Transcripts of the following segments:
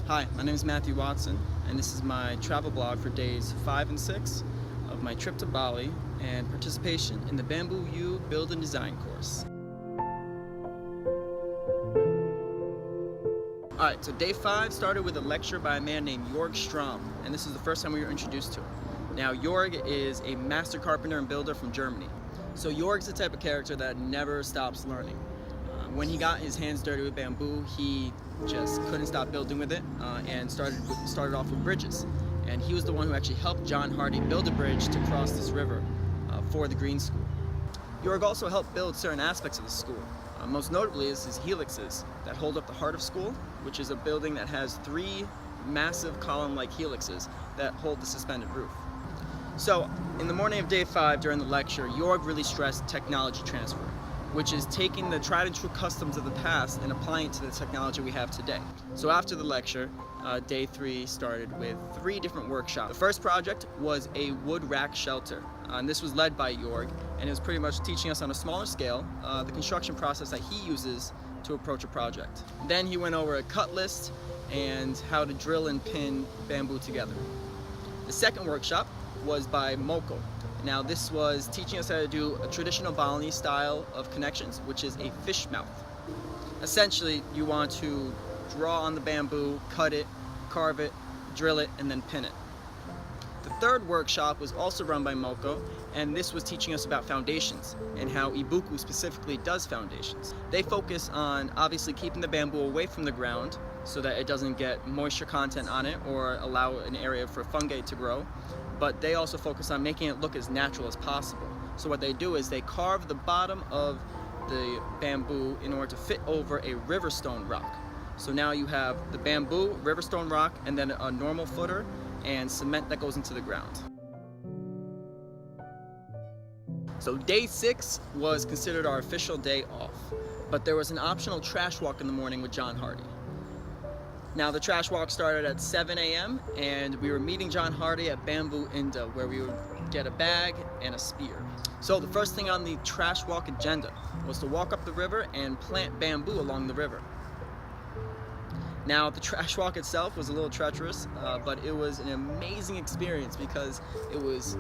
Hi, my name is Matthew Watson, and this is my travel blog for days 5 and 6 of my trip to Bali and participation in the Bamboo U Build and Design course. Alright, so day 5 started with a lecture by a man named Jorg Strom, and this is the first time we were introduced to him. Now, Jorg is a master carpenter and builder from Germany. So Jorg's the type of character that never stops learning. When he got his hands dirty with bamboo, he just couldn't stop building with it and started off with bridges. And he was the one who actually helped John Hardy build a bridge to cross this river for the Green School. Jorg also helped build certain aspects of the school. Most notably is his helixes that hold up the heart of school, which is a building that has 3 massive column-like helixes that hold the suspended roof. So, in the morning of day 5 during the lecture, Jorg really stressed technology transfer, which is taking the tried and true customs of the past and applying it to the technology we have today. So after the lecture, day 3 started with 3 different workshops. The first project was a wood rack shelter, and this was led by Jorg, and it was pretty much teaching us on a smaller scale the construction process that he uses to approach a project. Then he went over a cut list and how to drill and pin bamboo together. The second workshop was by Moko. Now this was teaching us how to do a traditional Balinese style of connections, which is a fish mouth. Essentially, you want to draw on the bamboo, cut it, carve it, drill it, and then pin it. The third workshop was also run by Moko, and this was teaching us about foundations and how Ibuku specifically does foundations. They focus on obviously keeping the bamboo away from the ground so that it doesn't get moisture content on it or allow an area for fungi to grow, but they also focus on making it look as natural as possible. So what they do is they carve the bottom of the bamboo in order to fit over a riverstone rock. So now you have the bamboo, riverstone rock, and then a normal footer and cement that goes into the ground. So day 6 was considered our official day off, but there was an optional trash walk in the morning with John Hardy. Now the trash walk started at 7 a.m. and we were meeting John Hardy at Bamboo Inda, where we would get a bag and a spear. So the first thing on the trash walk agenda was to walk up the river and plant bamboo along the river. Now the trash walk itself was a little treacherous, but it was an amazing experience because it was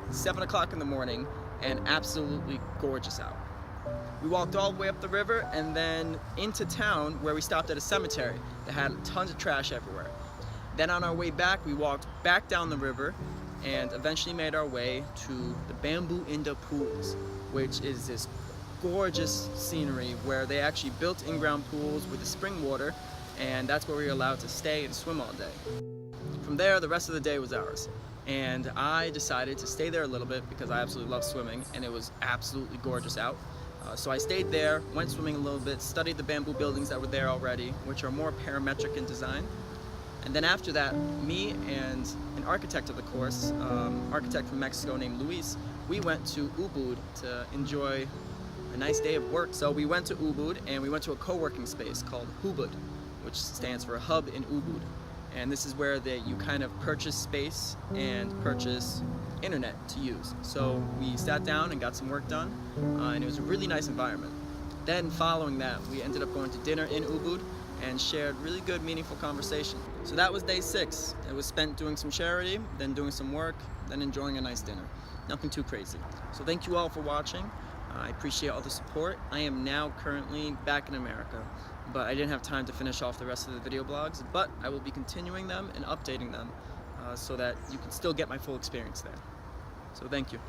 7 o'clock in the morning and absolutely gorgeous out. We walked all the way up the river and then into town, where we stopped at a cemetery that had tons of trash everywhere. Then on our way back, we walked back down the river and eventually made our way to the Bamboo Inda pools, which is this gorgeous scenery where they actually built in-ground pools with the spring water, and that's where we were allowed to stay and swim all day. From there, the rest of the day was ours. And I decided to stay there a little bit because I absolutely love swimming and it was absolutely gorgeous out. So I stayed there, went swimming a little bit, studied the bamboo buildings that were there already, which are more parametric in design. And then after that, me and an architect of the course, architect from Mexico named Luis, we went to Ubud to enjoy a nice day of work. So we went to Ubud and we went to a co-working space called Hubud, which stands for Hub in Ubud. And this is where you kind of purchase space and purchase internet to use. So we sat down and got some work done, and it was a really nice environment. Then following that, we ended up going to dinner in Ubud and shared really good, meaningful conversation. So that was day 6. It was spent doing some charity, then doing some work, then enjoying a nice dinner. Nothing too crazy. So thank you all for watching. I appreciate all the support. I am now currently back in America, but I didn't have time to finish off the rest of the video blogs, but I will be continuing them and updating them so that you can still get my full experience there. So thank you.